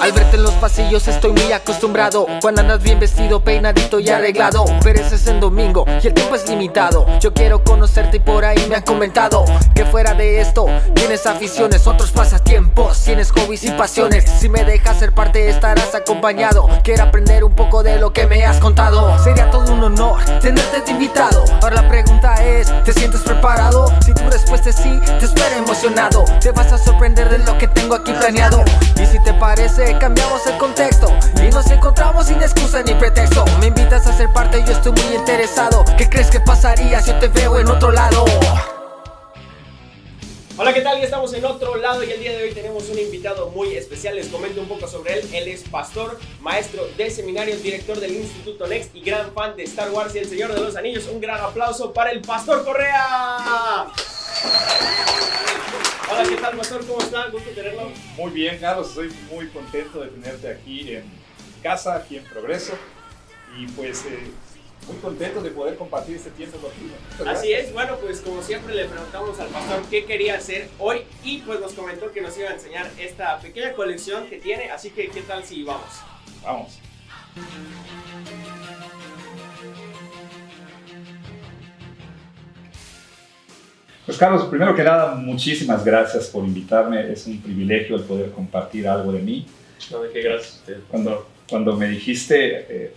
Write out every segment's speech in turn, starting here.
Al verte en los pasillos estoy muy acostumbrado. Cuando andas bien vestido, peinadito y arreglado. Pero ese es en domingo y el tiempo es limitado. Yo quiero conocerte y por ahí me han comentado que fuera de esto tienes aficiones, otros pasatiempos, tienes hobbies y pasiones. Si me dejas ser parte estarás acompañado. Quiero aprender un poco de lo que me has contado. Sería todo un honor tenerte de invitado. Ahora la pregunta es, ¿te sientes preparado? Si tu respuesta es sí, te espero emocionado. Te vas a sorprender de lo que tengo aquí planeado. Y si te parece, cambiamos el contexto y nos encontramos sin excusa ni pretexto. Me invitas a ser parte, yo estoy muy interesado. ¿Qué crees que pasaría si yo te veo en otro lado? Hola, ¿qué tal? Ya estamos en otro lado y el día de hoy tenemos un invitado muy especial. Les comento un poco sobre él. Él es pastor, maestro de seminarios, director del Instituto Next y gran fan de Star Wars y El Señor de los Anillos. Un gran aplauso para el Pastor Correa. Hola, ¿qué tal, Pastor? ¿Cómo está? Gusto tenerlo. Muy bien, Carlos. Estoy muy contento de tenerte aquí en casa, aquí en Progreso. Y pues muy contento de poder compartir este tiempo contigo. Así es. Bueno, pues como siempre le preguntamos al pastor qué quería hacer hoy y pues nos comentó que nos iba a enseñar esta pequeña colección que tiene. Así que, ¿qué tal si vamos? Vamos. Pues Carlos, primero que nada, muchísimas gracias por invitarme. Es un privilegio el poder compartir algo de mí. No, de qué gracias a usted. Cuando me dijiste,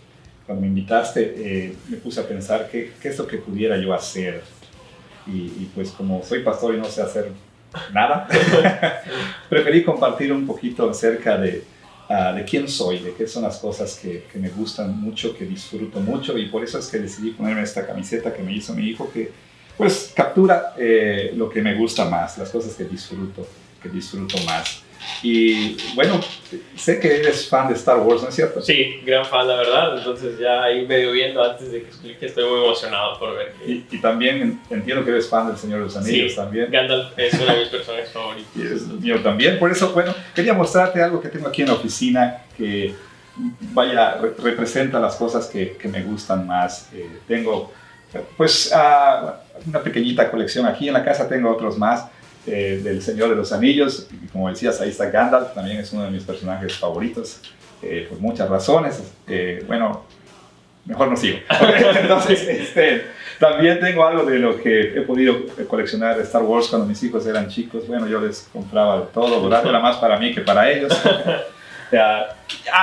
cuando me invitaste, me puse a pensar qué es lo que pudiera yo hacer. Y pues como soy pastor y no sé hacer nada, preferí compartir un poquito acerca de quién soy, de qué son las cosas que me gustan mucho, que disfruto mucho. Y por eso es que decidí ponerme esta camiseta que me hizo mi hijo, que pues captura lo que me gusta más, las cosas que disfruto más. Y bueno, sé que eres fan de Star Wars, ¿no es cierto? Sí, gran fan, la verdad. Entonces ya ahí medio viendo antes de que explique, estoy muy emocionado por ver. Y también entiendo que eres fan del Señor de los Anillos, sí, también. Gandalf es uno de mis personajes favoritos. Y es mío también. Por eso, bueno, quería mostrarte algo que tengo aquí en la oficina que, representa las cosas que me gustan más. Tengo, pues, una pequeña colección aquí. En la casa tengo otros más. Del Señor de los Anillos, y como decías, ahí está Gandalf, también es uno de mis personajes favoritos, por muchas razones. Bueno, mejor no sigo. Entonces, también tengo algo de lo que he podido coleccionar de Star Wars cuando mis hijos eran chicos. Bueno, yo les compraba de todo, ¿verdad? Era más para mí que para ellos.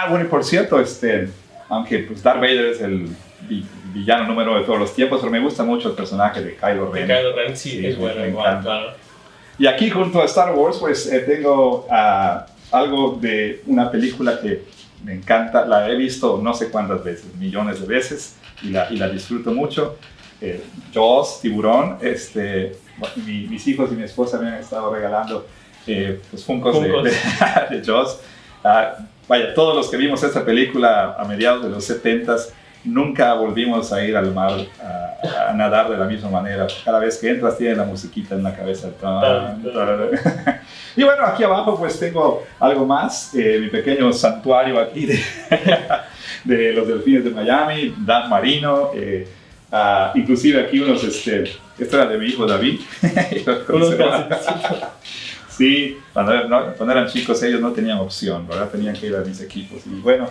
Bueno, y por cierto, aunque pues Darth Vader es el villano número uno de todos los tiempos, pero me gusta mucho el personaje de Kylo Ren. Kylo Ren, sí, es bueno, igual, claro. Y aquí junto a Star Wars, pues tengo algo de una película que me encanta. La he visto no sé cuántas veces, millones de veces, y la disfruto mucho. Jaws, Tiburón. Mis hijos y mi esposa me han estado regalando pues Funkos. De Jaws. Vaya, todos los que vimos esta película a mediados de los 70s, nunca volvimos a ir al mar a nadar de la misma manera. Cada vez que entras tiene la musiquita en la cabeza. Y bueno, aquí abajo pues tengo algo más, mi pequeño santuario aquí de los delfines de Miami, Dan Marino, inclusive aquí unos, esto era de mi hijo David. Sí, cuando eran chicos ellos no tenían opción, ¿verdad? Tenían que ir a mis equipos. Y bueno,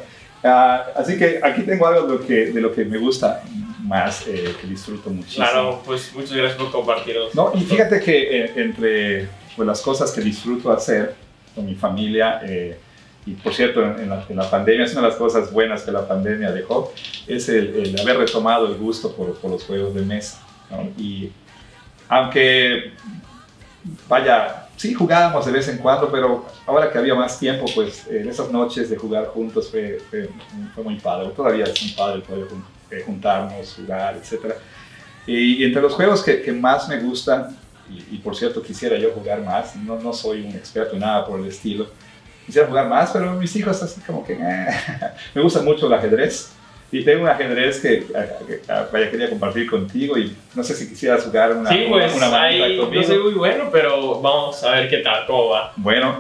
así que aquí tengo algo de lo que me gusta más, que disfruto muchísimo. Claro, pues muchas gracias por compartirlo. No, y fíjate que entre pues, las cosas que disfruto hacer con mi familia, y por cierto, en la pandemia, es una de las cosas buenas que la pandemia dejó, es el haber retomado el gusto por los juegos de mesa, ¿no? Y aunque, vaya, sí jugábamos de vez en cuando, pero ahora que había más tiempo, pues esas noches de jugar juntos fue muy padre. Todavía es muy padre poder juntarnos, jugar, etc. Y entre los juegos que más me gustan, y por cierto quisiera yo jugar más, no soy un experto en nada por el estilo, quisiera jugar más, pero mis hijos así como que me gusta mucho el ajedrez. Y tengo un ajedrez que quería compartir contigo y no sé si quisieras jugar una ahí conmigo. No soy muy bueno, pero vamos a ver qué tal, cómo va. Bueno,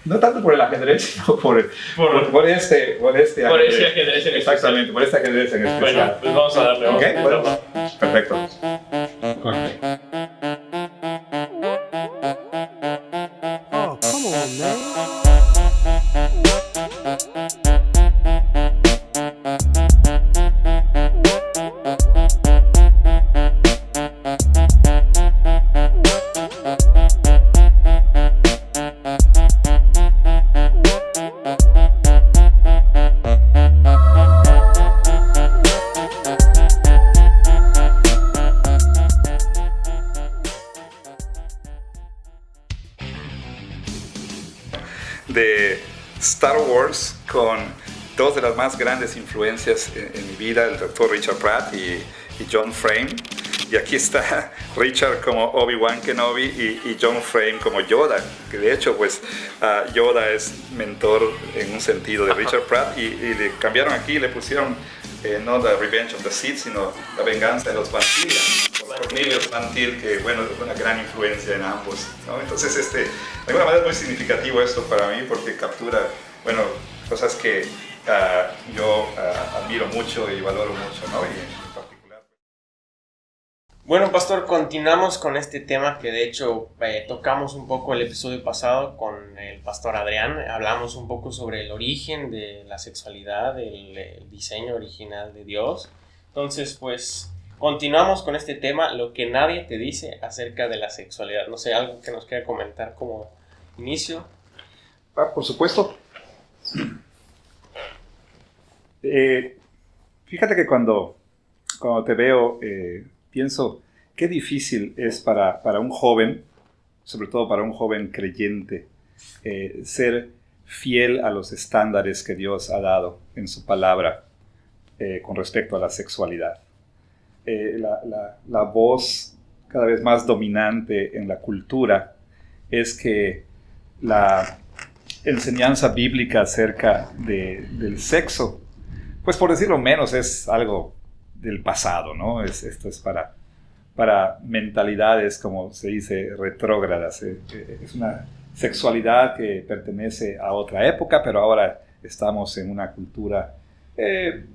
no tanto por el ajedrez, sino por este ajedrez en exactamente, por este ajedrez en especial. Bueno, pues vamos a darle. ¿Ok? Bueno, perfecto. Oh, come on, man. de Star Wars con dos de las más grandes influencias en mi vida, el doctor Richard Pratt y John Frame. Y aquí está Richard como Obi-Wan Kenobi y John Frame como Yoda, que de hecho pues Yoda es mentor en un sentido de Richard Pratt y le cambiaron aquí, le pusieron no The Revenge of the Sith, sino La Venganza de los Vantilia, Cornelius Van Til, que bueno, es una gran influencia en ambos, ¿no? Entonces de alguna manera es muy significativo esto para mí porque captura, bueno, cosas que yo admiro mucho y valoro mucho, ¿no? Y en particular. Bueno, pastor, continuamos con este tema que de hecho tocamos un poco el episodio pasado con el pastor Adrián. Hablamos un poco sobre el origen de la sexualidad, el diseño original de Dios. Entonces, pues, continuamos con este tema, lo que nadie te dice acerca de la sexualidad. No sé, algo que nos quiera comentar como inicio. Por supuesto. Fíjate que cuando te veo, pienso qué difícil es para un joven, sobre todo para un joven creyente, ser fiel a los estándares que Dios ha dado en su palabra con respecto a la sexualidad. La voz cada vez más dominante en la cultura es que la enseñanza bíblica acerca del sexo, pues por decirlo menos, es algo del pasado, ¿no? Esto es para mentalidades, como se dice, retrógradas. Es una sexualidad que pertenece a otra época, pero ahora estamos en una cultura,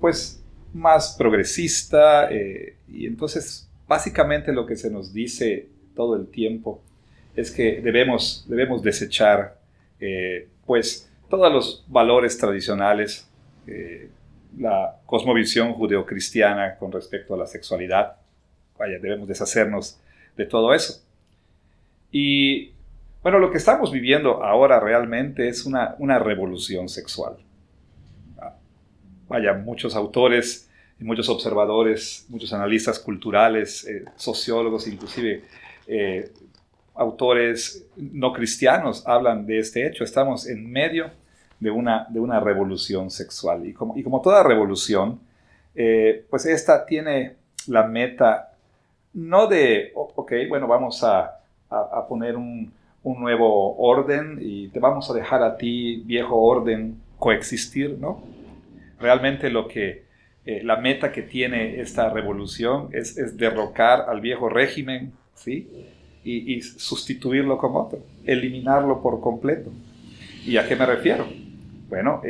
pues, más progresista, y entonces, básicamente lo que se nos dice todo el tiempo es que debemos desechar, pues, todos los valores tradicionales, la cosmovisión judeocristiana con respecto a la sexualidad. Vaya, debemos deshacernos de todo eso. Y bueno, lo que estamos viviendo ahora realmente es una revolución sexual. Vaya, muchos autores, muchos observadores, muchos analistas culturales, sociólogos, inclusive autores no cristianos hablan de este hecho. Estamos en medio de una revolución sexual. Y como toda revolución, pues esta tiene la meta no de, bueno, vamos a poner un nuevo orden y te vamos a dejar a ti, viejo orden, coexistir, ¿no? Realmente la meta que tiene esta revolución es derrocar al viejo régimen, ¿sí? Y sustituirlo con otro, eliminarlo por completo. ¿Y a qué me refiero? Bueno,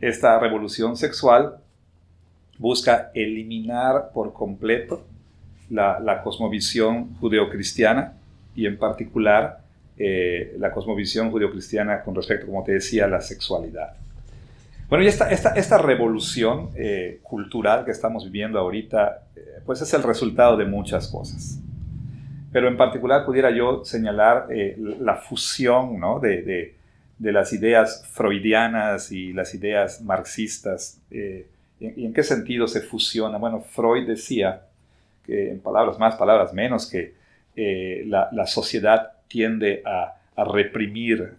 esta revolución sexual busca eliminar por completo la cosmovisión judeocristiana y en particular la cosmovisión judeocristiana con respecto, como te decía, a la sexualidad. Bueno, y esta revolución cultural que estamos viviendo ahorita, pues es el resultado de muchas cosas. Pero en particular pudiera yo señalar la fusión, ¿no? de las ideas freudianas y las ideas marxistas. ¿Y en qué sentido se fusiona? Bueno, Freud decía que, en palabras más, palabras menos, que la sociedad tiende a reprimir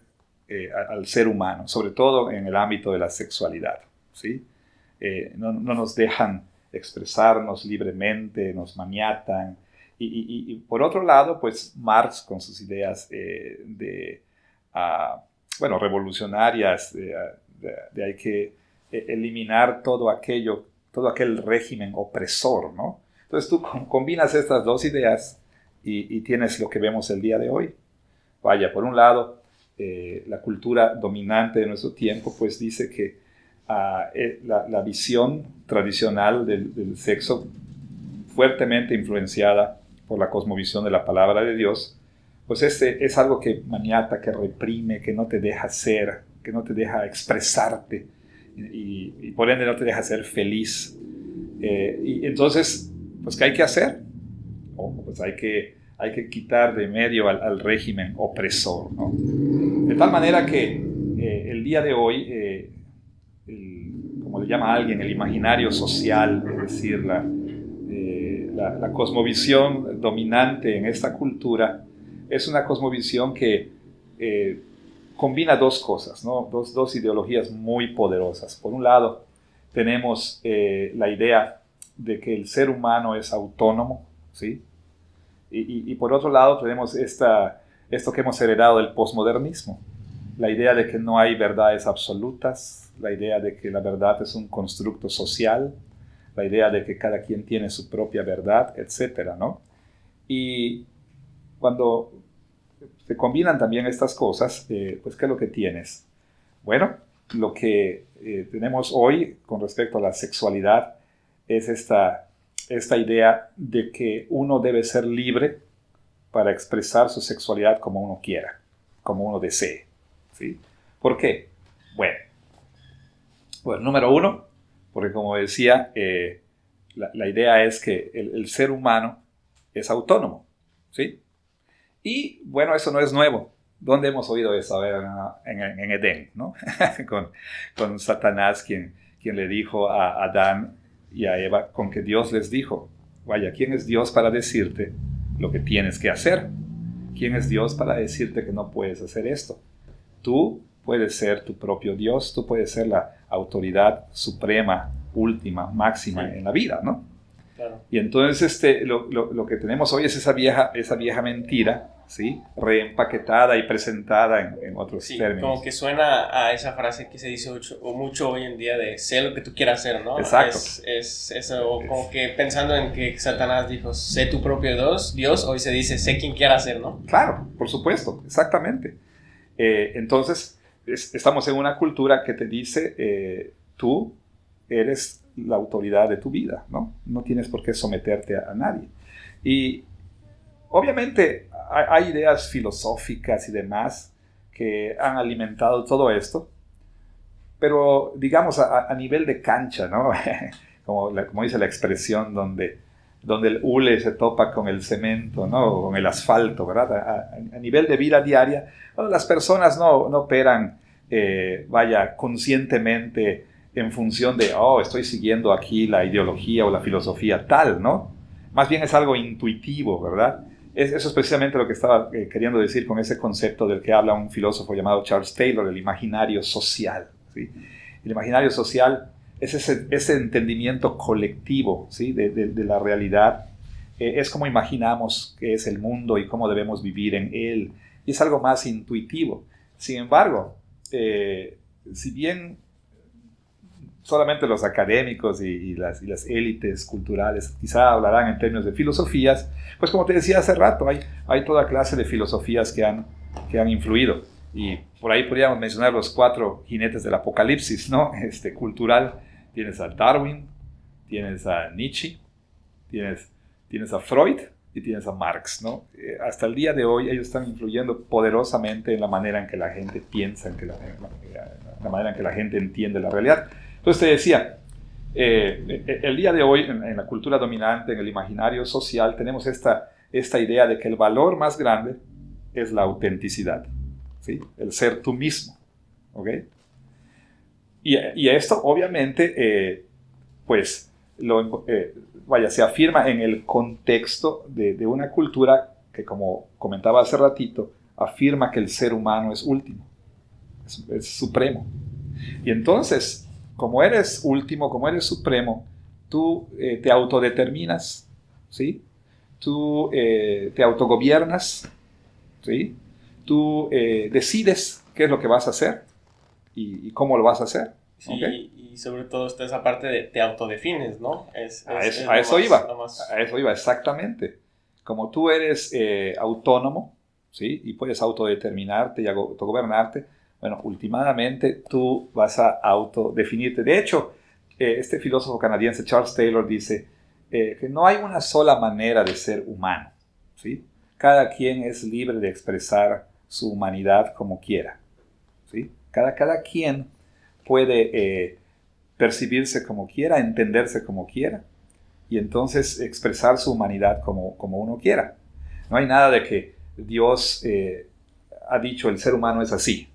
al ser humano, sobre todo en el ámbito de la sexualidad, ¿sí? No nos dejan expresarnos libremente, nos maniatan. Y por otro lado, pues Marx con sus ideas revolucionarias, de hay que eliminar todo aquel régimen opresor, ¿no? Entonces tú combinas estas dos ideas y tienes lo que vemos el día de hoy. Vaya, por un lado, la cultura dominante de nuestro tiempo pues dice que la visión tradicional del sexo, fuertemente influenciada por la cosmovisión de la palabra de Dios, pues es algo que maniata, que reprime, que no te deja ser, que no te deja expresarte y por ende no te deja ser feliz. Y entonces, pues, ¿qué hay que hacer? Pues hay que quitar de medio al régimen opresor, ¿no? De tal manera que el día de hoy, como le llama a alguien, el imaginario social, es decir, la cosmovisión dominante en esta cultura, es una cosmovisión que combina dos cosas, ¿no? Dos ideologías muy poderosas. Por un lado, tenemos la idea de que el ser humano es autónomo, ¿sí? Y por otro lado tenemos esto que hemos heredado del posmodernismo, la idea de que no hay verdades absolutas, la idea de que la verdad es un constructo social, la idea de que cada quien tiene su propia verdad, etcétera, ¿no? Y cuando se combinan también estas cosas, pues ¿qué es lo que tienes? Bueno, lo que tenemos hoy con respecto a la sexualidad es esta idea de que uno debe ser libre para expresar su sexualidad como uno quiera, como uno desee, ¿sí? ¿Por qué? Bueno, número uno, porque como decía, la idea es que el ser humano es autónomo, ¿sí? Y bueno, eso no es nuevo. ¿Dónde hemos oído eso? A ver, en Edén, ¿no? con Satanás, quien le dijo a Adán y a Eva, con que Dios les dijo, vaya, ¿quién es Dios para decirte lo que tienes que hacer? ¿Quién es Dios para decirte que no puedes hacer esto? Tú puedes ser tu propio Dios, tú puedes ser la autoridad suprema, última, máxima en la vida, ¿no? Claro. Y entonces lo que tenemos hoy es esa vieja mentira, ¿sí? Reempaquetada y presentada en otros términos. Como que suena a esa frase que se dice mucho hoy en día de sé lo que tú quieras hacer, ¿no? Exacto. Es eso, como que pensando en que Satanás dijo sé tu propio Dios, hoy se dice sé quien quiera hacer, ¿no? Claro, por supuesto, exactamente. Entonces, estamos en una cultura que te dice tú eres la autoridad de tu vida, ¿no? No tienes por qué someterte a nadie. Y obviamente hay ideas filosóficas y demás que han alimentado todo esto, pero digamos a nivel de cancha, ¿no? como dice la expresión, donde el hule se topa con el cemento, ¿no? O con el asfalto, ¿verdad? A nivel de vida diaria, bueno, las personas no operan, conscientemente en función de, estoy siguiendo aquí la ideología o la filosofía tal, ¿no? Más bien es algo intuitivo, ¿verdad? Eso es precisamente lo que estaba queriendo decir con ese concepto del que habla un filósofo llamado Charles Taylor, el imaginario social, ¿sí? El imaginario social es ese entendimiento colectivo, ¿sí? de la realidad. Es como imaginamos que es el mundo y cómo debemos vivir en él. Y es algo más intuitivo. Sin embargo, si bien solamente los académicos y las élites culturales quizá hablarán en términos de filosofías, pues como te decía hace rato, hay toda clase de filosofías que han influido. Y por ahí podríamos mencionar los 4 jinetes del apocalipsis, ¿no? Cultural. Tienes a Darwin, tienes a Nietzsche, tienes a Freud y tienes a Marx, ¿no? Hasta el día de hoy ellos están influyendo poderosamente en la manera en que la gente piensa, la manera en que la gente entiende la realidad. Entonces te decía, el día de hoy en la cultura dominante, en el imaginario social, tenemos esta idea de que el valor más grande es la autenticidad, ¿sí? El ser tú mismo, ¿ok? Y esto obviamente, se afirma en el contexto de una cultura que, como comentaba hace ratito, afirma que el ser humano es último, es supremo. Y entonces, como eres último, como eres supremo, tú te autodeterminas, ¿sí? Tú te autogobiernas, ¿sí? Tú decides qué es lo que vas a hacer y cómo lo vas a hacer. Sí, ¿Okay? Y sobre todo está esa parte de te autodefines, ¿no? A eso iba, exactamente. Como tú eres autónomo, ¿sí? Y puedes autodeterminarte y autogobernarte, bueno, últimamente tú vas a autodefinirte. De hecho, este filósofo canadiense Charles Taylor dice que no hay una sola manera de ser humano, ¿sí? Cada quien es libre de expresar su humanidad como quiera, ¿sí? Cada quien puede percibirse como quiera, entenderse como quiera, y entonces expresar su humanidad como uno quiera. No hay nada de que Dios ha dicho el ser humano es así.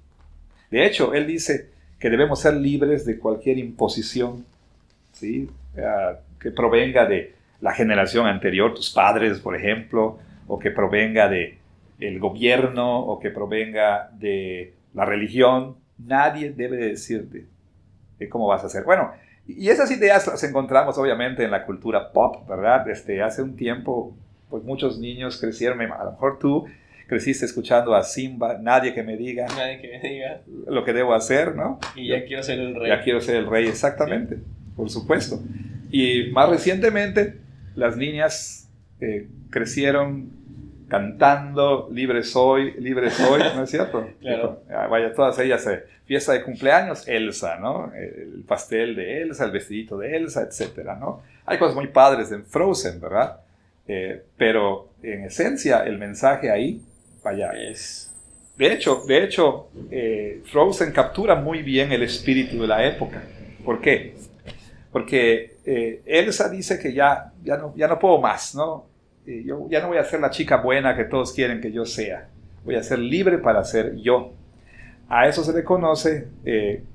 De hecho, él dice que debemos ser libres de cualquier imposición, ¿sí? Que provenga de la generación anterior, tus padres, por ejemplo, o que provenga del gobierno, o que provenga de la religión, nadie debe decirte cómo vas a hacer. Bueno, y esas ideas las encontramos obviamente en la cultura pop, ¿verdad? Hace un tiempo, pues muchos niños crecieron, a lo mejor tú creciste escuchando a Simba, nadie que me diga lo que debo hacer, ¿no? Y ya quiero ser el rey. Ya quiero ser el rey, exactamente, sí. Por supuesto. Y más recientemente, las niñas crecieron cantando libre soy, ¿no es cierto? Claro. Vaya, todas ellas, fiesta de cumpleaños, Elsa, ¿no? El pastel de Elsa, el vestidito de Elsa, etcétera, ¿no? Hay cosas muy padres en Frozen, ¿verdad? Pero en esencia el mensaje ahí, vaya, es... De hecho, Frozen captura muy bien el espíritu de la época. ¿Por qué? Porque Elsa dice que ya no puedo más, ¿no? Yo ya no voy a ser la chica buena que todos quieren que yo sea. Voy a ser libre para ser yo. A eso se le conoce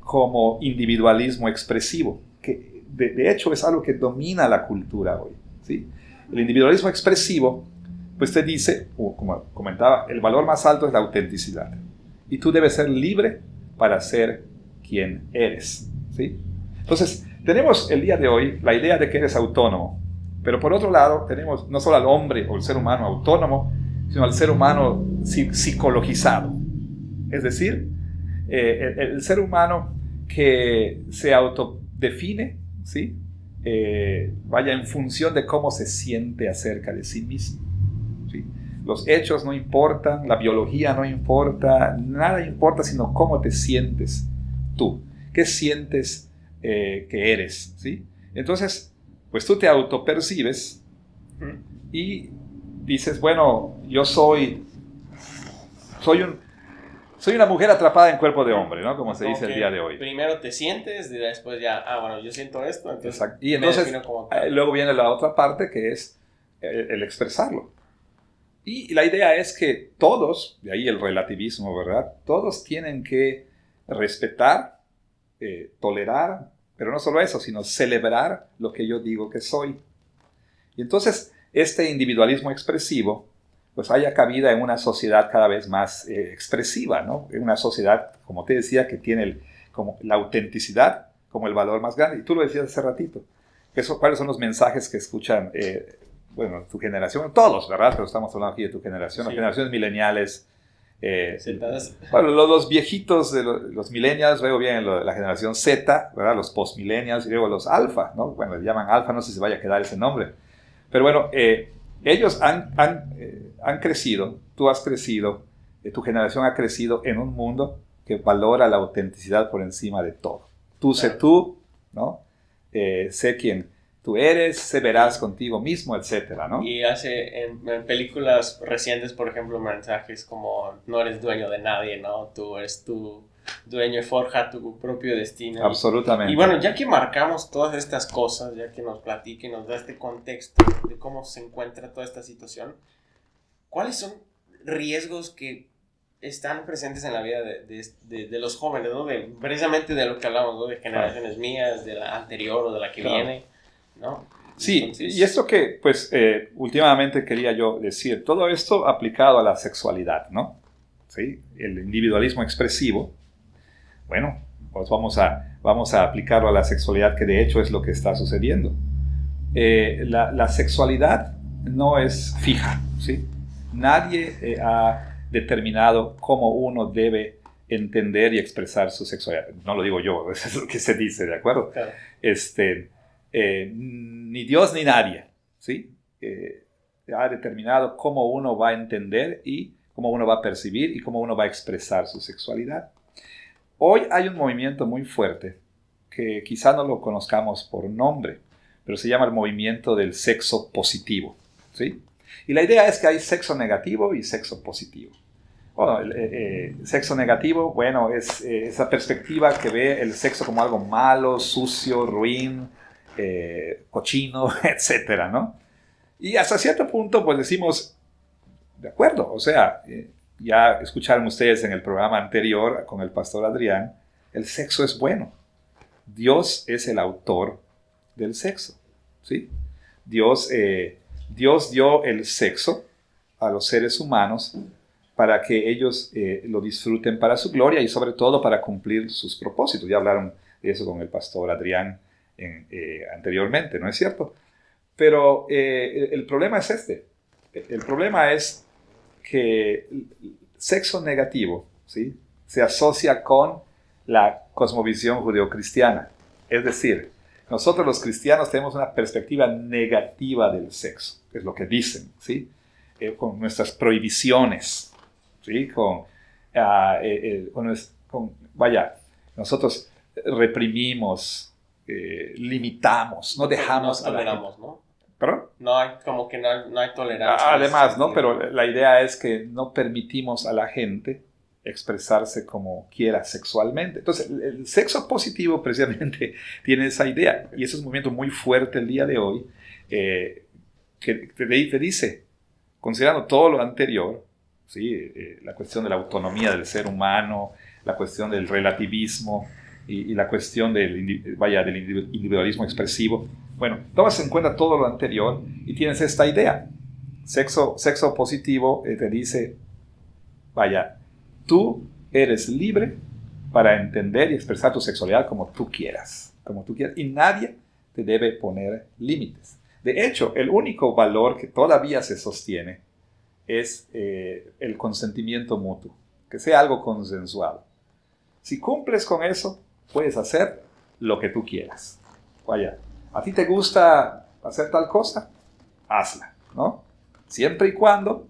como individualismo expresivo, que de hecho es algo que domina la cultura hoy, ¿sí? El individualismo expresivo, pues te dice, como comentaba, el valor más alto es la autenticidad. Y tú debes ser libre para ser quien eres, ¿sí? Entonces, tenemos el día de hoy la idea de que eres autónomo. Pero por otro lado, tenemos no solo al hombre o el ser humano autónomo, sino al ser humano psicologizado. Es decir, el ser humano que se autodefine, ¿sí? Vaya en función de cómo se siente acerca de sí mismo, ¿sí? Los hechos no importan, la biología no importa, nada importa sino cómo te sientes tú, qué sientes que eres, ¿sí? Entonces, pues tú te autopercibes y dices, bueno, yo soy una mujer atrapada en cuerpo de hombre, ¿no? Como se dice el día de hoy. Primero te sientes y después ya, bueno, yo siento esto, entonces... Exacto. Y entonces luego viene la otra parte que es el expresarlo. Y la idea es que todos, de ahí el relativismo, ¿verdad? Todos tienen que respetar, tolerar, pero no solo eso, sino celebrar lo que yo digo que soy. Y entonces, este individualismo expresivo, pues haya cabida en una sociedad cada vez más expresiva, ¿no? En una sociedad, como te decía, que tiene como la autenticidad como el valor más grande. Y tú lo decías hace ratito. ¿Cuáles son los mensajes que escuchan, tu generación? Todos, ¿verdad? Pero estamos hablando aquí de tu generación, sí. Las generaciones mileniales. Bueno, los viejitos de los millennials, luego vienen la generación Z, ¿verdad? Los post-millennials y luego los alfa, ¿no? Bueno, le llaman alfa, no sé si vaya a quedar ese nombre. Pero bueno, ellos han crecido, tú has crecido, tu generación ha crecido en un mundo que valora la autenticidad por encima de todo. Tú sé tú, ¿no? Sé quién tú eres, sé veraz contigo mismo, etcétera, ¿no? Y hace en películas recientes, por ejemplo, mensajes como no eres dueño de nadie, ¿no? Tú eres tu dueño y forja tu propio destino. Absolutamente. Y bueno, ya que marcamos todas estas cosas, ya que nos platica y nos da este contexto de cómo se encuentra toda esta situación, ¿cuáles son riesgos que están presentes en la vida de los jóvenes, ¿no? Precisamente de lo que hablamos, ¿no? De generaciones mías, de la anterior o de la que viene, ¿no? Sí, entonces, y esto que, pues, últimamente quería yo decir, todo esto aplicado a la sexualidad, ¿no? ¿Sí? El individualismo expresivo, bueno, pues vamos a aplicarlo a la sexualidad, que de hecho es lo que está sucediendo. La sexualidad no es fija, ¿sí? Nadie ha determinado cómo uno debe entender y expresar su sexualidad. No lo digo yo, eso es lo que se dice, ¿de acuerdo? Claro. Ni Dios ni nadie, ¿sí? Ha determinado cómo uno va a entender y cómo uno va a percibir y cómo uno va a expresar su sexualidad. Hoy hay un movimiento muy fuerte que quizá no lo conozcamos por nombre, pero se llama el movimiento del sexo positivo, ¿sí? Y la idea es que hay sexo negativo y sexo positivo. Bueno, el sexo negativo, bueno, es esa perspectiva que ve el sexo como algo malo, sucio, ruin, cochino, etcétera, ¿no? Y hasta cierto punto, pues decimos, de acuerdo, o sea, ya escucharon ustedes en el programa anterior con el pastor Adrián, el sexo es bueno. Dios es el autor del sexo, ¿sí? Dios dio el sexo a los seres humanos para que ellos lo disfruten para su gloria y sobre todo para cumplir sus propósitos. Ya hablaron de eso con el pastor Adrián anteriormente, ¿no es cierto? Pero el problema es este. El problema es que el sexo negativo, ¿sí?, se asocia con la cosmovisión judeocristiana. Es decir, nosotros los cristianos tenemos una perspectiva negativa del sexo, es lo que dicen, ¿sí? Con nuestras prohibiciones, ¿sí? Nosotros reprimimos, limitamos, no dejamos no toleramos, ¿no? ¿Perdón? No hay, como que no hay tolerancia. Además, ¿no? Pero la idea es que no permitimos a la gente expresarse como quiera sexualmente. Entonces, el sexo positivo precisamente tiene esa idea, y eso es un movimiento muy fuerte el día de hoy, que te dice, considerando todo lo anterior, ¿sí? La cuestión de la autonomía del ser humano, la cuestión del relativismo y la cuestión del individualismo expresivo. Bueno, tomas en cuenta todo lo anterior y tienes esta idea. Sexo positivo te dice, tú eres libre para entender y expresar tu sexualidad como tú quieras, y nadie te debe poner límites. De hecho, el único valor que todavía se sostiene es el consentimiento mutuo, que sea algo consensuado. Si cumples con eso, puedes hacer lo que tú quieras. ¿A ti te gusta hacer tal cosa? Hazla, ¿no? Siempre y cuando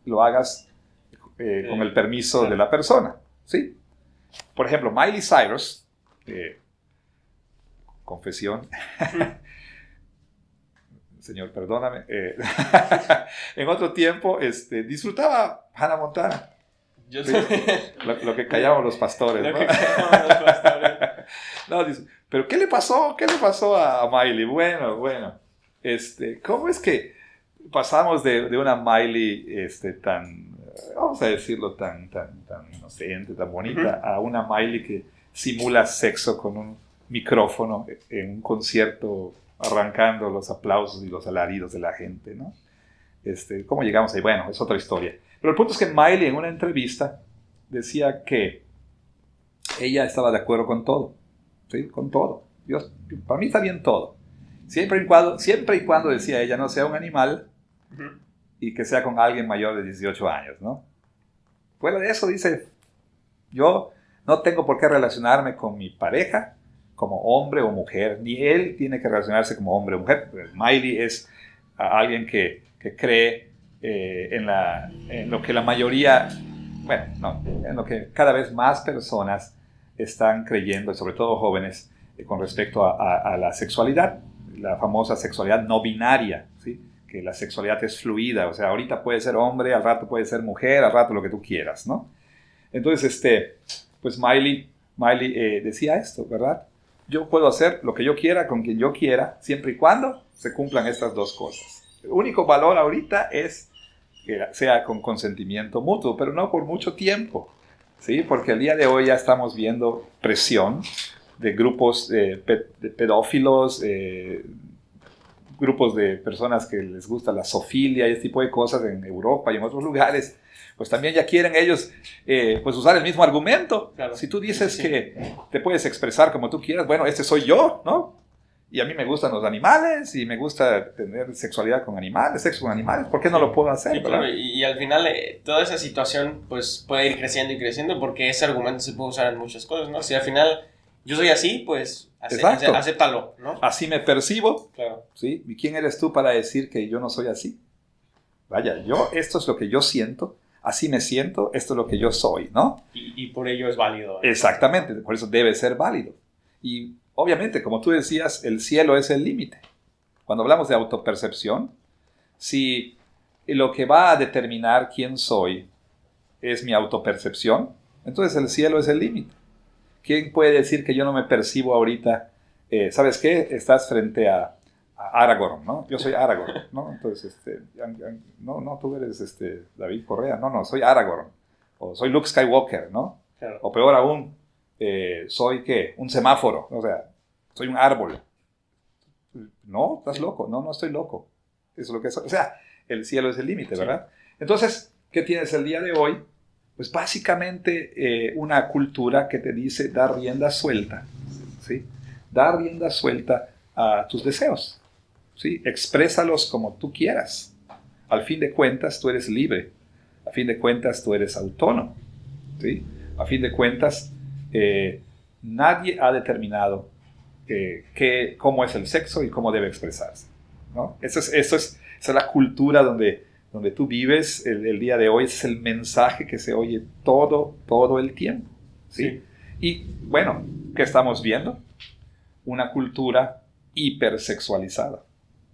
lo hagas con el permiso de la persona, ¿sí? Por ejemplo, Miley Cyrus, confesión, señor, perdóname, en otro tiempo disfrutaba Hannah Montana. ¿Sí? Lo que callamos los pastores, ¿no? No, pero ¿qué le pasó? ¿Qué le pasó a Miley? Bueno, ¿cómo es que pasamos de una Miley tan, vamos a decirlo, tan inocente, tan bonita, a una Miley que simula sexo con un micrófono en un concierto, arrancando los aplausos y los alaridos de la gente, ¿no? ¿Cómo llegamos ahí? Bueno, es otra historia. Pero el punto es que Miley en una entrevista decía que ella estaba de acuerdo con todo, ¿sí? Con todo. Para mí está bien todo. Siempre y cuando, decía ella, no sea un animal y que sea con alguien mayor de 18 años, ¿no? Fuera de eso, dice, yo no tengo por qué relacionarme con mi pareja como hombre o mujer, ni él tiene que relacionarse como hombre o mujer. Miley es alguien que cree en lo que la mayoría, en lo que cada vez más personas están creyendo, sobre todo jóvenes, con respecto a la sexualidad, la famosa sexualidad no binaria, ¿sí? Que la sexualidad es fluida, o sea, ahorita puede ser hombre, al rato puede ser mujer, al rato lo que tú quieras, ¿no? Entonces, pues Miley decía esto, ¿verdad? Yo puedo hacer lo que yo quiera con quien yo quiera, siempre y cuando se cumplan estas dos cosas. El único valor ahorita es que sea con consentimiento mutuo, pero no por mucho tiempo, ¿sí? Porque el día de hoy ya estamos viendo presión de grupos de pedófilos, grupos de personas que les gusta la zoofilia y este tipo de cosas en Europa y en otros lugares, pues también ya quieren ellos pues usar el mismo argumento. Claro. Si tú dices que te puedes expresar como tú quieras, bueno, este soy yo, ¿no? Y a mí me gustan los animales y me gusta tener sexualidad con animales, sexo con animales, ¿por qué no lo puedo hacer? Sí, claro, y al final toda esa situación pues puede ir creciendo y creciendo porque ese argumento se puede usar en muchas cosas, ¿no? Si al final yo soy así, pues acéptalo, ¿no? Así me percibo, claro. ¿Sí? ¿Y quién eres tú para decir que yo no soy así? Esto es lo que yo siento, así me siento, esto es lo que yo soy, ¿no? Y por ello es válido, ¿no? Exactamente, por eso debe ser válido. Y obviamente, como tú decías, el cielo es el límite. Cuando hablamos de autopercepción, si lo que va a determinar quién soy es mi autopercepción, entonces el cielo es el límite. ¿Quién puede decir que yo no me percibo ahorita? ¿Sabes qué? Estás frente a Aragorn, ¿no? Yo soy Aragorn, ¿no? Entonces, no, tú eres David Correa, no, soy Aragorn. O soy Luke Skywalker, ¿no? Claro. O peor aún, soy, ¿qué? Un semáforo, o sea, soy un árbol. No, estás loco, no estoy loco. Eso es lo que soy. O sea, el cielo es el límite, ¿verdad? Entonces, ¿Qué tienes el día de hoy? Pues básicamente una cultura que te dice dar rienda suelta, ¿sí? Dar rienda suelta a tus deseos, ¿sí? Exprésalos como tú quieras. Al fin de cuentas, tú eres libre. A fin de cuentas, tú eres autónomo, ¿sí? A fin de cuentas, nadie ha determinado cómo es el sexo y cómo debe expresarse, ¿no? Esa es la cultura donde tú vives el día de hoy. Ese es el mensaje que se oye todo el tiempo, ¿sí? Sí. Y bueno, ¿qué estamos viendo? Una cultura hipersexualizada.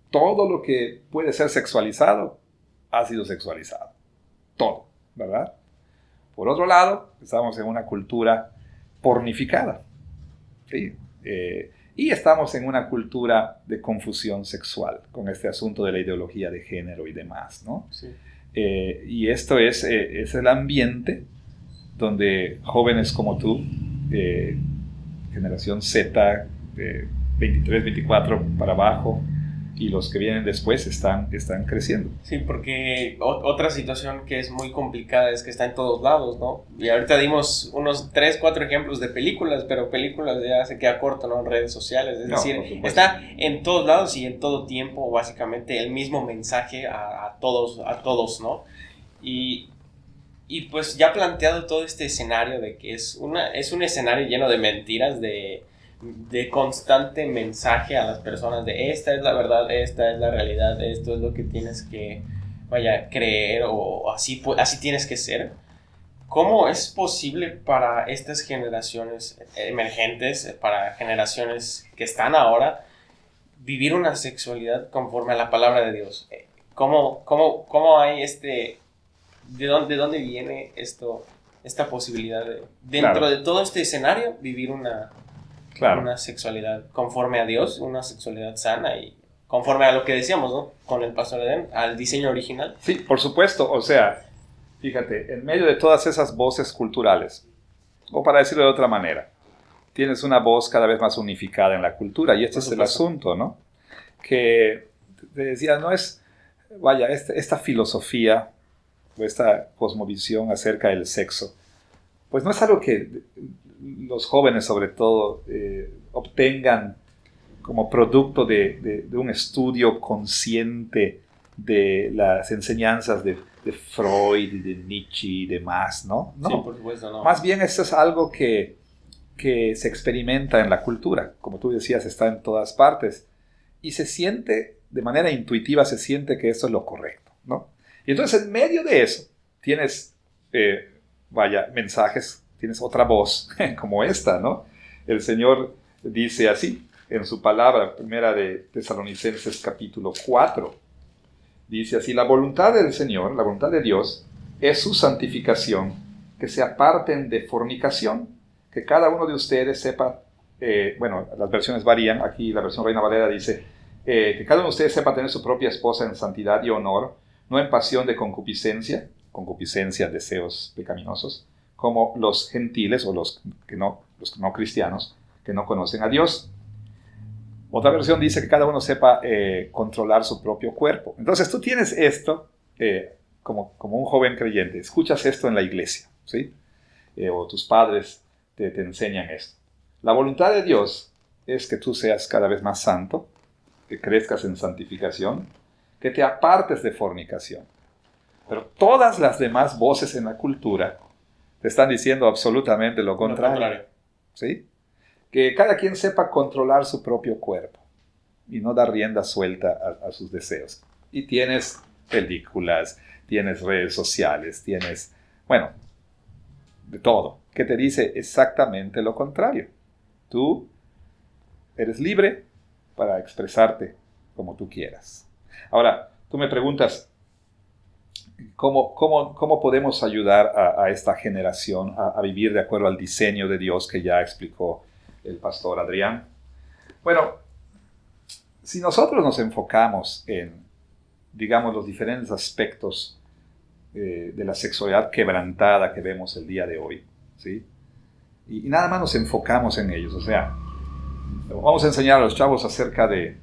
Todo lo que puede ser sexualizado ha sido sexualizado. Todo, ¿verdad? Por otro lado, estamos en una cultura pornificada, ¿sí? Y estamos en una cultura de confusión sexual, con este asunto de la ideología de género y demás, ¿no? Sí. Y esto es el ambiente donde jóvenes como tú, generación Z, 23, 24 para abajo, y los que vienen después están creciendo. Sí, porque otra situación que es muy complicada es que está en todos lados, ¿no? Y ahorita dimos unos 3, 4 ejemplos de películas, pero películas ya se queda corto, ¿no? En redes sociales, es decir, por supuesto. está en todos lados y en todo tiempo, básicamente, el mismo mensaje a todos, ¿no? Y pues ya planteado todo este escenario de que es un escenario lleno de mentiras, de constante mensaje a las personas de esta es la verdad, esta es la realidad, esto es lo que tienes que creer o así tienes que ser. ¿Cómo es posible para estas generaciones emergentes, para generaciones que están ahora, vivir una sexualidad conforme a la palabra de Dios? ¿Cómo hay de dónde viene esta posibilidad de, dentro de todo este escenario, vivir una sexualidad conforme a Dios, una sexualidad sana y conforme a lo que decíamos, ¿no? Con el pastor Edén, al diseño original? Sí, por supuesto. O sea, fíjate, en medio de todas esas voces culturales, o para decirlo de otra manera, tienes una voz cada vez más unificada en la cultura, y este es el asunto, ¿no? Que te decía, no es, esta filosofía o esta cosmovisión acerca del sexo, pues no es algo que los jóvenes sobre todo obtengan como producto de un estudio consciente de las enseñanzas de Freud y de Nietzsche y demás, ¿no? No. Sí, por supuesto, no. Más bien esto es algo que se experimenta en la cultura, como tú decías, está en todas partes, y se siente, de manera intuitiva, se siente que esto es lo correcto, ¿no? Y entonces en medio de eso tienes, mensajes, tienes otra voz como esta, ¿no? El Señor dice así, en su palabra, primera de Tesalonicenses capítulo 4, dice así: la voluntad del Señor, la voluntad de Dios, es su santificación, que se aparten de fornicación, que cada uno de ustedes sepa, las versiones varían, aquí la versión Reina Valera dice, que cada uno de ustedes sepa tener su propia esposa en santidad y honor, no en pasión de concupiscencia, deseos pecaminosos, como los gentiles o los que no cristianos, que no conocen a Dios. Otra versión dice que cada uno sepa controlar su propio cuerpo. Entonces tú tienes esto como un joven creyente, escuchas esto en la iglesia, ¿sí? O tus padres te enseñan esto. La voluntad de Dios es que tú seas cada vez más santo, que crezcas en santificación, que te apartes de fornicación. Pero todas las demás voces en la cultura te están diciendo absolutamente lo contrario. ¿Sí? Que cada quien sepa controlar su propio cuerpo y no dar rienda suelta a sus deseos. Y tienes películas, tienes redes sociales, tienes, de todo, que te dice exactamente lo contrario. Tú eres libre para expresarte como tú quieras. Ahora, tú me preguntas, ¿cómo podemos ayudar a esta generación a vivir de acuerdo al diseño de Dios que ya explicó el pastor Adrián? Bueno, si nosotros nos enfocamos en, digamos, los diferentes aspectos de la sexualidad quebrantada que vemos el día de hoy, ¿sí? Y nada más nos enfocamos en ellos, o sea, vamos a enseñar a los chavos acerca de,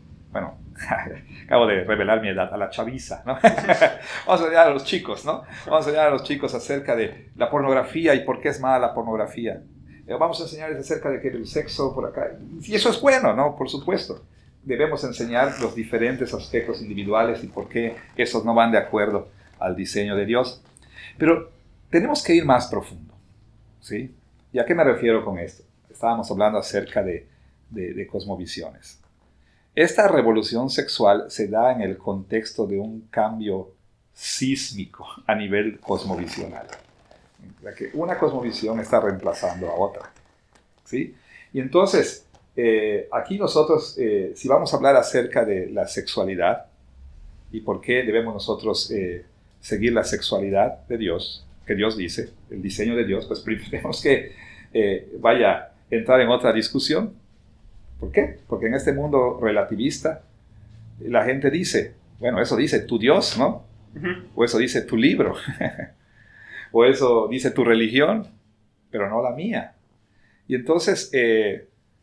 Acabo de revelar mi edad, a la chaviza, ¿no? Vamos a enseñar a los chicos, ¿no? Vamos a enseñar a los chicos acerca de la pornografía y por qué es mala la pornografía. Vamos a enseñarles acerca de que el sexo por acá, y eso es bueno, ¿no? Por supuesto. Debemos enseñar los diferentes aspectos individuales y por qué esos no van de acuerdo al diseño de Dios. Pero tenemos que ir más profundo, ¿sí? ¿Y a qué me refiero con esto? Estábamos hablando acerca de cosmovisiones. Esta revolución sexual se da en el contexto de un cambio sísmico a nivel cosmovisional. La que una cosmovisión está reemplazando a otra, ¿sí? Y entonces, aquí nosotros, si vamos a hablar acerca de la sexualidad y por qué debemos nosotros seguir la sexualidad de Dios, que Dios dice, el diseño de Dios, pues primero tenemos que entrar en otra discusión. ¿Por qué? Porque en este mundo relativista la gente dice, bueno, eso dice tu Dios, ¿no? O eso dice tu libro, o eso dice tu religión, pero no la mía. Y entonces,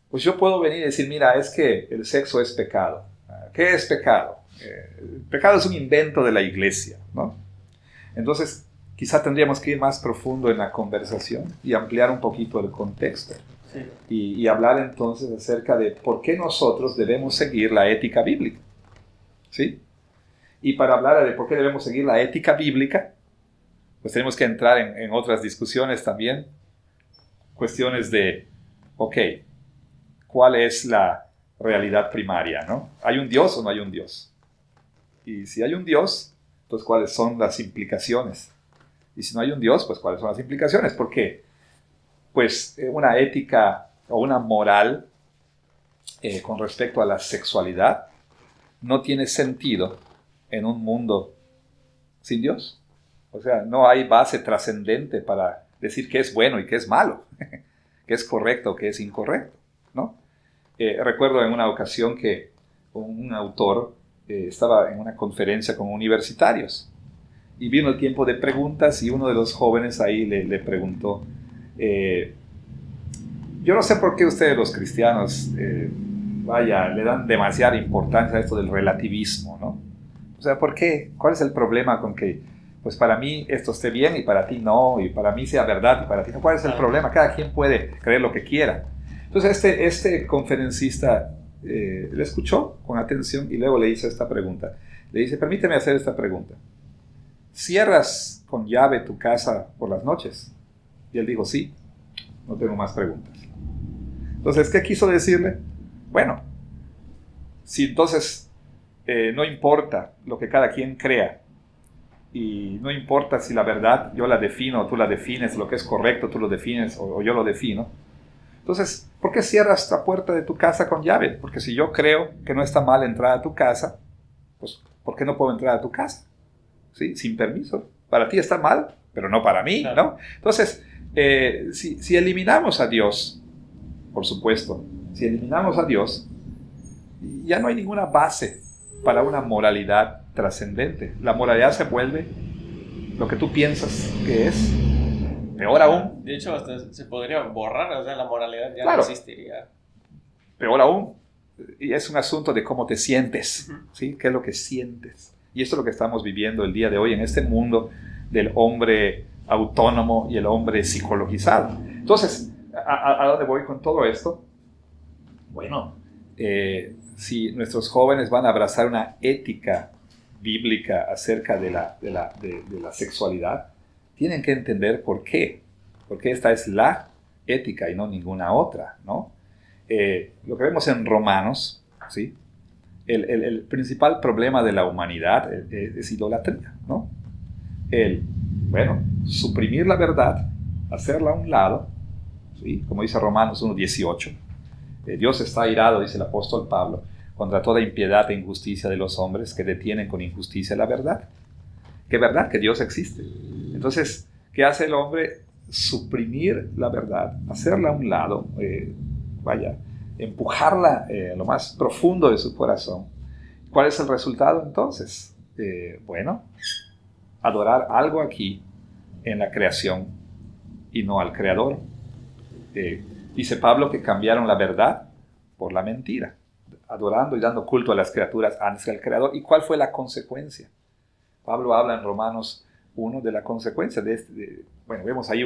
pues yo puedo venir y decir, mira, es que el sexo es pecado. ¿Qué es pecado? El pecado es un invento de la iglesia, ¿no? Entonces, quizá tendríamos que ir más profundo en la conversación y ampliar un poquito el contexto. Y hablar entonces acerca de por qué nosotros debemos seguir la ética bíblica, ¿sí? Y para hablar de por qué debemos seguir la ética bíblica, pues tenemos que entrar en otras discusiones también, cuestiones de, ok, ¿cuál es la realidad primaria, ¿no? ¿Hay un Dios o no hay un Dios? Y si hay un Dios, pues ¿cuáles son las implicaciones? Y si no hay un Dios, pues ¿cuáles son las implicaciones? ¿Por qué? Pues una ética o una moral con respecto a la sexualidad no tiene sentido en un mundo sin Dios. O sea, no hay base trascendente para decir qué es bueno y qué es malo, qué es correcto o qué es incorrecto, ¿no? Recuerdo en una ocasión que un autor estaba en una conferencia con universitarios y vino el tiempo de preguntas y uno de los jóvenes ahí le preguntó, yo no sé por qué ustedes los cristianos le dan demasiada importancia a esto del relativismo, ¿no? O sea, ¿por qué? ¿Cuál es el problema con que pues para mí esto esté bien y para ti no, y para mí sea verdad y para ti no? ¿Cuál es el problema? Cada quien puede creer lo que quiera. Entonces este conferencista le escuchó con atención y luego le hizo esta pregunta. Le dice, permíteme hacer esta pregunta. ¿Cierras con llave tu casa por las noches? Y él dijo, sí, no tengo más preguntas. Entonces, ¿qué quiso decirle? Bueno, si entonces no importa lo que cada quien crea, y no importa si la verdad yo la defino o tú la defines, lo que es correcto tú lo defines o yo lo defino, entonces, ¿por qué cierras la puerta de tu casa con llave? Porque si yo creo que no está mal entrar a tu casa, pues ¿por qué no puedo entrar a tu casa? ¿Sí? Sin permiso. Para ti está mal, pero no para mí, claro, ¿no? Entonces, si eliminamos a Dios, por supuesto, si eliminamos a Dios, ya no hay ninguna base para una moralidad trascendente. La moralidad se vuelve lo que tú piensas que es. Peor aún. De hecho, hasta se podría borrar, o sea, la moralidad ya claro, no existiría. Peor aún. Y es un asunto de cómo te sientes, ¿sí? ¿Qué es lo que sientes? Y esto es lo que estamos viviendo el día de hoy en este mundo del hombre autónomo y el hombre psicologizado. Entonces, ¿a dónde voy con todo esto? Bueno, si nuestros jóvenes van a abrazar una ética bíblica acerca de la sexualidad, tienen que entender por qué. Porque esta es la ética y no ninguna otra, ¿no? Lo que vemos en Romanos, ¿sí? El principal problema de la humanidad es idolatría, ¿no? Suprimir la verdad, hacerla a un lado, ¿sí? Como dice Romanos 1:18. Dios está airado, dice el apóstol Pablo, contra toda impiedad e injusticia de los hombres que detienen con injusticia la verdad. ¿Qué verdad? Que Dios existe. Entonces, ¿qué hace el hombre? Suprimir la verdad, hacerla a un lado, empujarla a lo más profundo de su corazón. ¿Cuál es el resultado entonces? Adorar algo aquí en la creación y no al Creador. Dice Pablo que cambiaron la verdad por la mentira. adorando y dando culto a las criaturas antes que al Creador. ¿Y cuál fue la consecuencia? Pablo habla en Romanos 1 de la consecuencia de este. Bueno, vemos ahí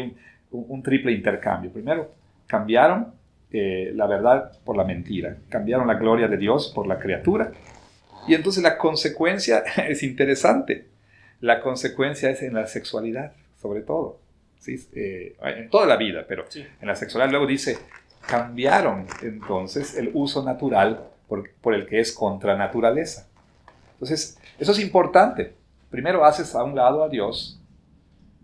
un triple intercambio. Primero, cambiaron la verdad por la mentira. Cambiaron la gloria de Dios por la criatura. Y entonces la consecuencia es interesante. La consecuencia es en la sexualidad, sobre todo. ¿Sí? En toda la vida, pero sí, en la sexualidad. Luego dice, cambiaron entonces el uso natural por el que es contra naturaleza. Entonces, eso es importante. Primero haces a un lado a Dios,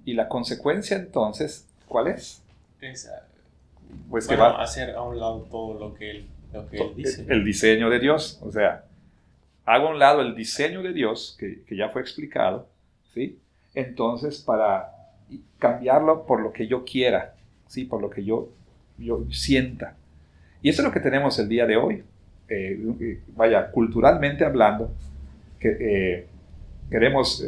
y la consecuencia entonces, ¿cuál es? Pues que va a hacer a un lado todo lo que él dice. El diseño de Dios. O sea, hago a un lado el diseño de Dios, que ya fue explicado, ¿sí? Entonces, para cambiarlo por lo que yo quiera, ¿sí? Por lo que yo sienta. Y eso es lo que tenemos el día de hoy. Culturalmente hablando, que queremos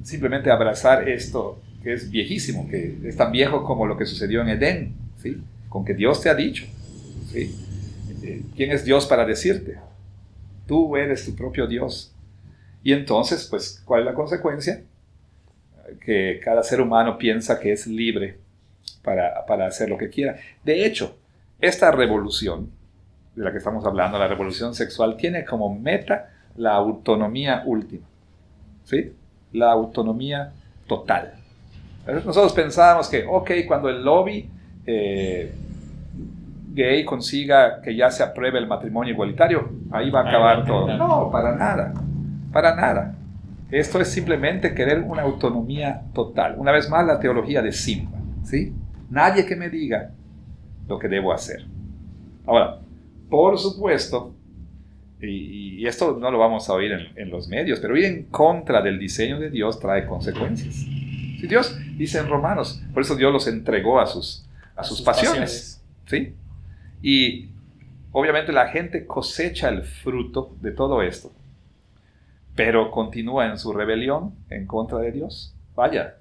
simplemente abrazar esto que es viejísimo, que es tan viejo como lo que sucedió en Edén, ¿sí? Con que Dios te ha dicho, ¿sí? ¿Quién es Dios para decirte? Tú eres tu propio Dios. Y entonces, pues, ¿cuál es la consecuencia? Que cada ser humano piensa que es libre para hacer lo que quiera. De hecho, esta revolución de la que estamos hablando, la revolución sexual, tiene como meta la autonomía última, ¿sí? La autonomía total. Nosotros pensábamos que, cuando el lobby gay consiga que ya se apruebe el matrimonio igualitario, ahí va a acabar todo. No, para nada, para nada. Esto es simplemente querer una autonomía total. Una vez más, la teología de Simba, ¿sí? Nadie que me diga lo que debo hacer. Ahora, por supuesto, y esto no lo vamos a oír en los medios, pero ir en contra del diseño de Dios trae consecuencias. Si Dios dice en Romanos, por eso Dios los entregó a sus pasiones, ¿sí? Y obviamente la gente cosecha el fruto de todo esto, pero continúa en su rebelión en contra de Dios. Vaya,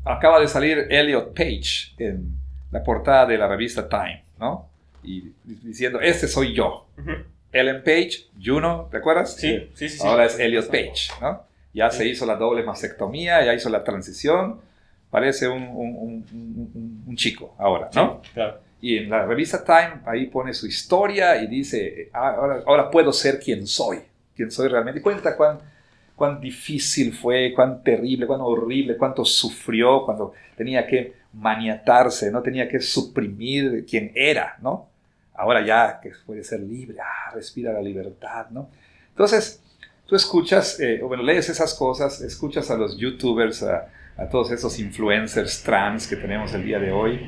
acaba de salir Elliot Page en la portada de la revista Time, ¿no? Y diciendo, este soy yo. Uh-huh. Ellen Page, Juno, ¿te acuerdas? Sí. Ahora es Elliot Page, ¿no? Ya se hizo la doble mastectomía, ya hizo la transición, parece un chico ahora, ¿no? Sí, claro. Y en la revista Time, ahí pone su historia y dice, ahora puedo ser quien soy realmente. Y cuenta cuán difícil fue, cuán terrible, cuán horrible, cuánto sufrió cuando tenía que maniatarse, ¿no? Tenía que suprimir quien era, ¿no? Ahora ya que puede ser libre, respira la libertad, ¿no? Entonces, tú escuchas, lees esas cosas, escuchas a los youtubers, a todos esos influencers trans que tenemos el día de hoy.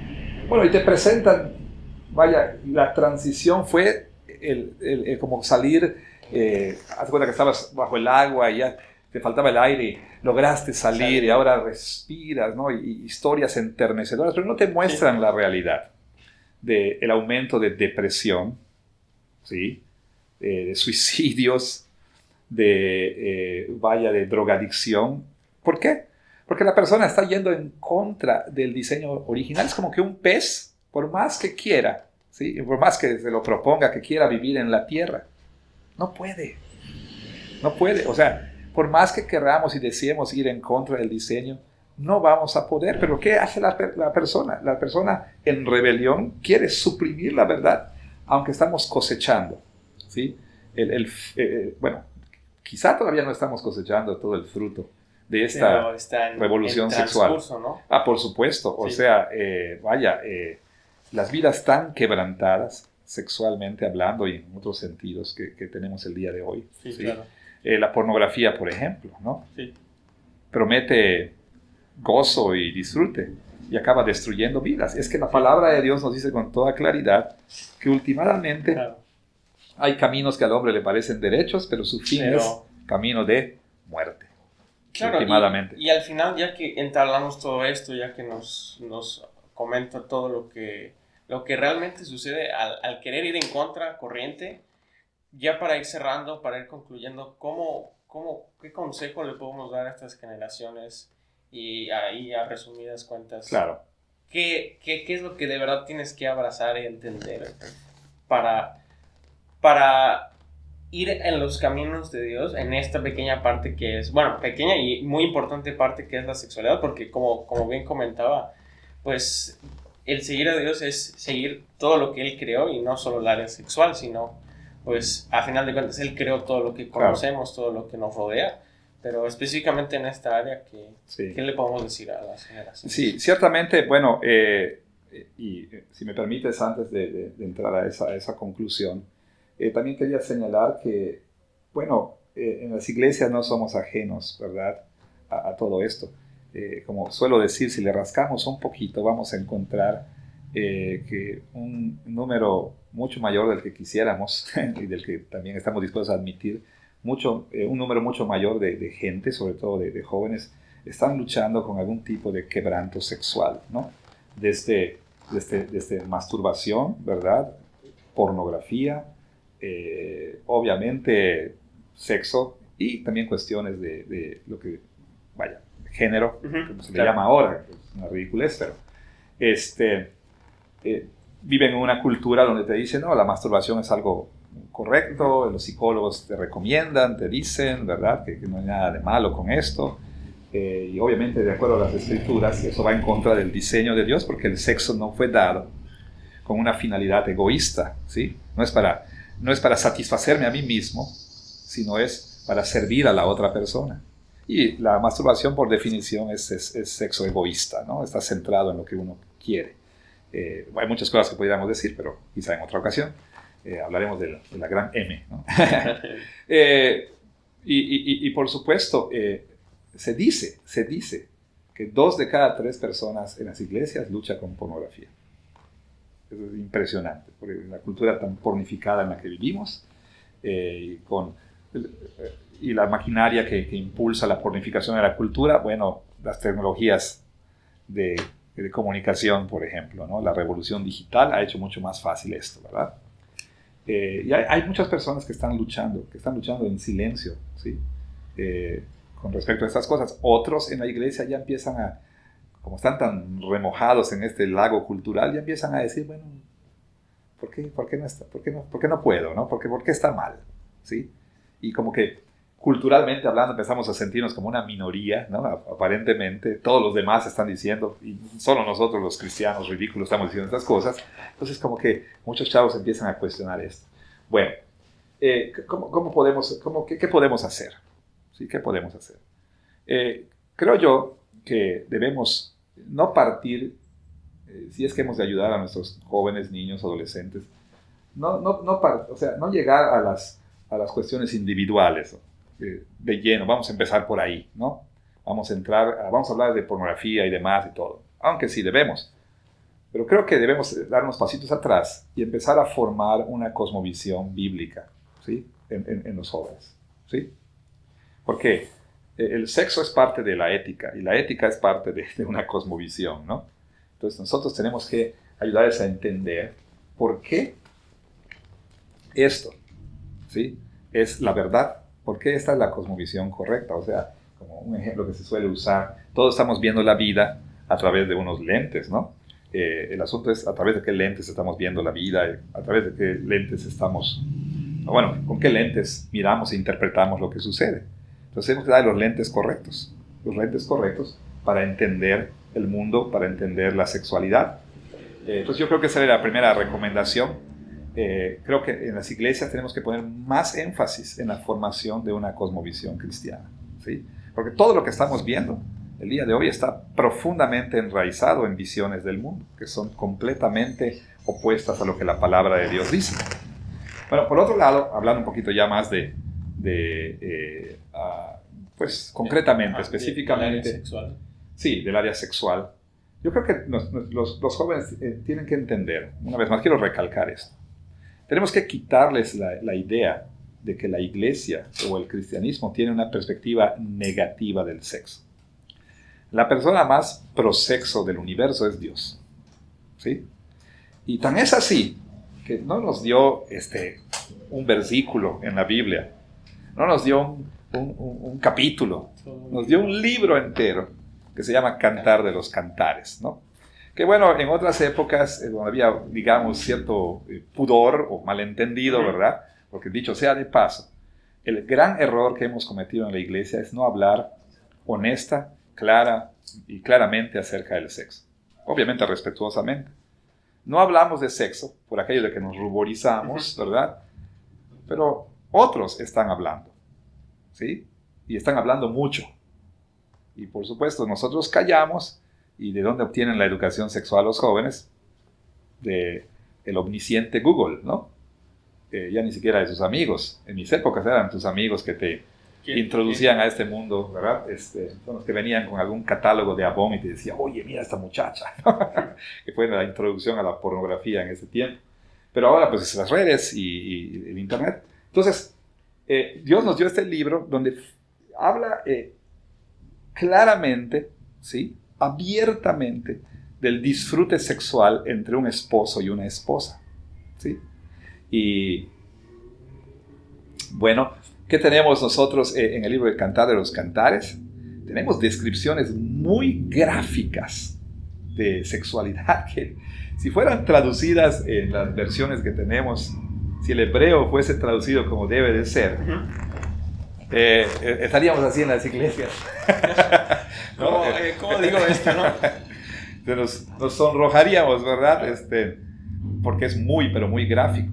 Bueno, y te presentan, la transición fue como salir, haz cuenta que estabas bajo el agua y ya te faltaba el aire y lograste salir y ahora respiras, ¿no? Y historias enternecedoras, pero no te muestran la realidad del aumento de depresión, ¿sí? De suicidios, de drogadicción. ¿Por qué? Porque la persona está yendo en contra del diseño original. Es como que un pez, por más que quiera, ¿sí? Por más que se lo proponga, que quiera vivir en la tierra, no puede. O sea, por más que queramos y deseemos ir en contra del diseño, no vamos a poder. Pero ¿qué hace la persona? La persona en rebelión quiere suprimir la verdad, aunque estamos cosechando, ¿sí? Bueno, quizá todavía no estamos cosechando todo el fruto de esta revolución sexual, ¿no? Por supuesto. O sea, las vidas tan quebrantadas, sexualmente hablando y en otros sentidos que tenemos el día de hoy. Sí, ¿sí? Claro. La pornografía, por ejemplo, ¿no? Sí. Promete gozo y disfrute y acaba destruyendo vidas. Es que la palabra de Dios nos dice con toda claridad que últimamente hay caminos que al hombre le parecen derechos, pero su fin es camino de muerte. Claro, y al final, ya que entablamos todo esto, ya que nos comenta todo lo que realmente sucede al querer ir en contra corriente, ya para ir cerrando, para ir concluyendo, ¿qué consejo le podemos dar a estas generaciones? Y ahí a resumidas cuentas, claro. ¿Qué es lo que de verdad tienes que abrazar y entender para para ir en los caminos de Dios en esta pequeña parte que es, bueno, pequeña y muy importante parte que es la sexualidad, porque como bien comentaba, pues el seguir a Dios es seguir todo lo que Él creó y no solo el área sexual, sino pues a final de cuentas Él creó todo lo que conocemos, todo lo que nos rodea, pero específicamente en esta área, ¿qué le podemos decir a las generaciones? Sí, ciertamente, bueno, y si me permites, antes de entrar a esa conclusión, también quería señalar que, bueno, en las iglesias no somos ajenos, ¿verdad?, a todo esto. Como suelo decir, si le rascamos un poquito, vamos a encontrar que un número mucho mayor del que quisiéramos y del que también estamos dispuestos a admitir, un número mucho mayor de gente, sobre todo de jóvenes, están luchando con algún tipo de quebranto sexual, ¿no? Desde masturbación, ¿verdad?, pornografía, obviamente sexo y también cuestiones de lo que, vaya, género, como se le llama ahora, que es una ridiculez, pero viven en una cultura donde te dicen, no, la masturbación es algo correcto, los psicólogos te recomiendan, te dicen, ¿verdad?, que no hay nada de malo con esto, y obviamente de acuerdo a las escrituras, eso va en contra del diseño de Dios, porque el sexo no fue dado con una finalidad egoísta, ¿sí? No es para satisfacerme a mí mismo, sino es para servir a la otra persona. Y la masturbación, por definición, es sexo egoísta, ¿no? Está centrado en lo que uno quiere. Hay muchas cosas que podríamos decir, pero quizá en otra ocasión hablaremos de la gran M, ¿no? Y por supuesto, se dice que 2 de cada 3 personas en las iglesias luchan con pornografía. Eso es impresionante, porque la cultura tan pornificada en la que vivimos, y la maquinaria que impulsa la pornificación de la cultura, bueno, las tecnologías de comunicación, por ejemplo, ¿no? La revolución digital ha hecho mucho más fácil esto, ¿verdad? Y hay muchas personas que están luchando en silencio, ¿sí? Con respecto a estas cosas. Otros en la iglesia ya empiezan como están tan remojados en este lago cultural, ya empiezan a decir, bueno, ¿por qué no puedo? ¿No? ¿Por qué está mal? ¿Sí? Y como que culturalmente hablando empezamos a sentirnos como una minoría, ¿no? Aparentemente todos los demás están diciendo, y solo nosotros los cristianos ridículos estamos diciendo estas cosas. Entonces como que muchos chavos empiezan a cuestionar esto. Bueno, ¿qué podemos hacer? ¿Sí? ¿Qué podemos hacer? Creo yo que debemos no partir, si es que hemos de ayudar a nuestros jóvenes, niños, adolescentes, no llegar a las cuestiones individuales, ¿no? De lleno, vamos a empezar por ahí, ¿no? Vamos a hablar de pornografía y demás y todo, aunque sí debemos, pero creo que debemos dar unos pasitos atrás y empezar a formar una cosmovisión bíblica, ¿sí? En los jóvenes, ¿sí? Porque el sexo es parte de la ética y la ética es parte de una cosmovisión, ¿no? Entonces nosotros tenemos que ayudarles a entender por qué esto, ¿sí?, es la verdad, por qué esta es la cosmovisión correcta. O sea, como un ejemplo que se suele usar, todos estamos viendo la vida a través de unos lentes, ¿no? El asunto es a través de qué lentes estamos viendo la vida, a través de qué lentes con qué lentes miramos e interpretamos lo que sucede. Entonces tenemos que dar los lentes correctos para entender el mundo, para entender la sexualidad. Entonces yo creo que esa era la primera recomendación. Creo que en las iglesias tenemos que poner más énfasis en la formación de una cosmovisión cristiana, ¿sí? Porque todo lo que estamos viendo el día de hoy está profundamente enraizado en visiones del mundo, que son completamente opuestas a lo que la palabra de Dios dice. Bueno, por otro lado, hablando un poquito ya más pues concretamente, específicamente, del área sexual. Sí, del área sexual. Yo creo que los jóvenes tienen que entender, una vez más quiero recalcar esto, tenemos que quitarles la idea de que la iglesia o el cristianismo tiene una perspectiva negativa del sexo. La persona más prosexo del universo es Dios, ¿sí? Y tan es así que no nos dio un versículo en la Biblia, no nos dio un capítulo, nos dio un libro entero que se llama Cantar de los Cantares, ¿no? Que bueno, en otras épocas, donde había, digamos, cierto pudor o malentendido, ¿verdad? porque dicho sea de paso, el gran error que hemos cometido en la iglesia es no hablar honesta, clara y claramente acerca del sexo. Obviamente respetuosamente. No hablamos de sexo por aquello de que nos ruborizamos, ¿verdad? Pero otros están hablando, ¿sí? Y están hablando mucho. Y por supuesto nosotros callamos. ¿Y de dónde obtienen la educación sexual los jóvenes? De el omnisciente Google, ¿no? Ya ni siquiera de sus amigos. En mis épocas eran tus amigos que te introducían a este mundo, ¿verdad? Son los que venían con algún catálogo de Avon y te decían, oye, mira esta muchacha, que fue la introducción a la pornografía en ese tiempo. Pero ahora, pues, las redes y el internet. Entonces, Dios nos dio este libro donde habla claramente, ¿sí?, abiertamente del disfrute sexual entre un esposo y una esposa, ¿sí? Y bueno, ¿qué tenemos nosotros en el libro del Cantar de los Cantares? Tenemos descripciones muy gráficas de sexualidad que si fueran traducidas en las versiones que tenemos, si el hebreo fuese traducido como debe de ser, estaríamos así en las iglesias. ¿no? ¿Cómo digo esto, no? Nos sonrojaríamos, ¿verdad? Porque es muy, pero muy gráfico.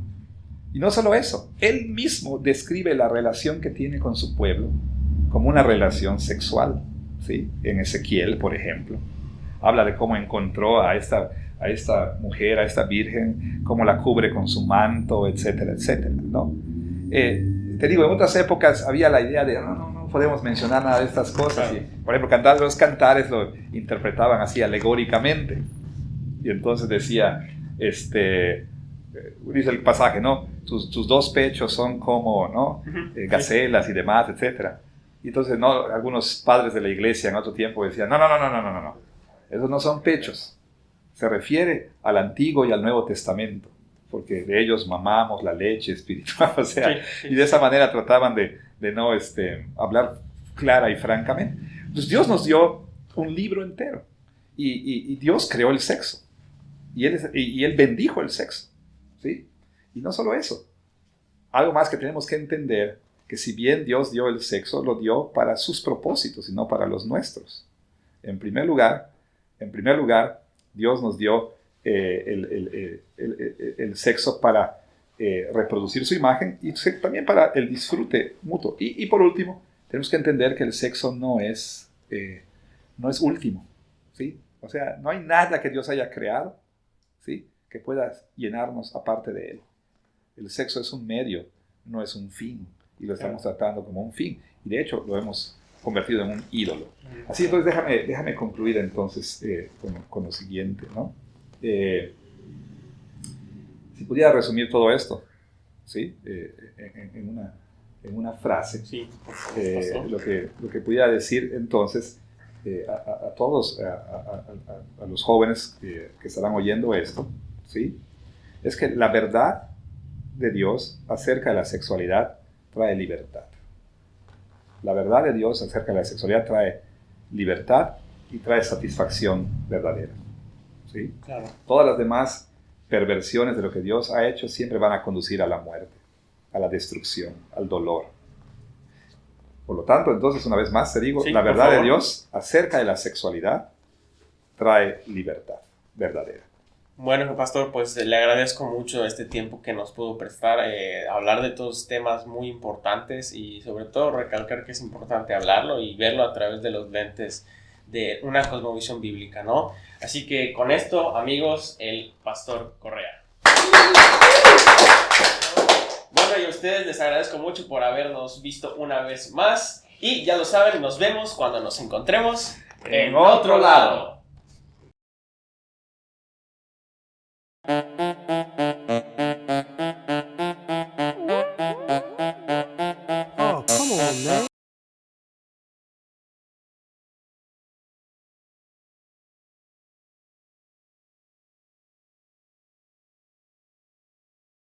Y no solo eso, él mismo describe la relación que tiene con su pueblo como una relación sexual, ¿sí? En Ezequiel, por ejemplo, habla de cómo encontró a esta mujer, a esta virgen, cómo la cubre con su manto, etcétera, etcétera, ¿no? Te digo, en otras épocas había la idea de no podemos mencionar nada de estas cosas. Y, por ejemplo, Cantar de los Cantares lo interpretaban así alegóricamente. Y entonces decía, dice el pasaje, ¿no? Tus dos pechos son como, ¿no? Gacelas y demás, etcétera. Y entonces, ¿no? Algunos padres de la iglesia en otro tiempo decían, no. Esos no son pechos. Se refiere al Antiguo y al Nuevo Testamento, porque de ellos mamamos la leche espiritual, o sea, y de esa manera trataban de no hablar clara y francamente. Entonces Dios nos dio un libro entero, y Dios creó el sexo, y Él bendijo el sexo, ¿sí? Y no solo eso, algo más que tenemos que entender, que si bien Dios dio el sexo, lo dio para sus propósitos y no para los nuestros. En primer lugar, Dios nos dio el sexo para reproducir su imagen y también para el disfrute mutuo. Y por último, tenemos que entender que el sexo no es último, ¿sí? O sea, no hay nada que Dios haya creado, ¿sí?, que pueda llenarnos aparte de Él. El sexo es un medio, no es un fin, y lo estamos tratando como un fin. Y de hecho, lo hemos convertido en un ídolo. Así, entonces, déjame concluir entonces con lo siguiente, ¿no? Si pudiera resumir todo esto, ¿sí?, en una frase, sí, lo que pudiera decir entonces a todos, a los jóvenes que estarán oyendo esto, ¿sí?, es que la verdad de Dios acerca de la sexualidad trae libertad. La verdad de Dios acerca de la sexualidad trae libertad y trae satisfacción verdadera, ¿sí? Claro. Todas las demás perversiones de lo que Dios ha hecho siempre van a conducir a la muerte, a la destrucción, al dolor. Por lo tanto, entonces, una vez más te digo, la verdad de Dios acerca de la sexualidad trae libertad verdadera. Bueno, pastor, pues le agradezco mucho este tiempo que nos pudo prestar, hablar de todos temas muy importantes y sobre todo recalcar que es importante hablarlo y verlo a través de los lentes de una cosmovisión bíblica, ¿no? Así que con esto, amigos, el pastor Correa. Bueno, y a ustedes les agradezco mucho por habernos visto una vez más y ya lo saben, nos vemos cuando nos encontremos en otro lado.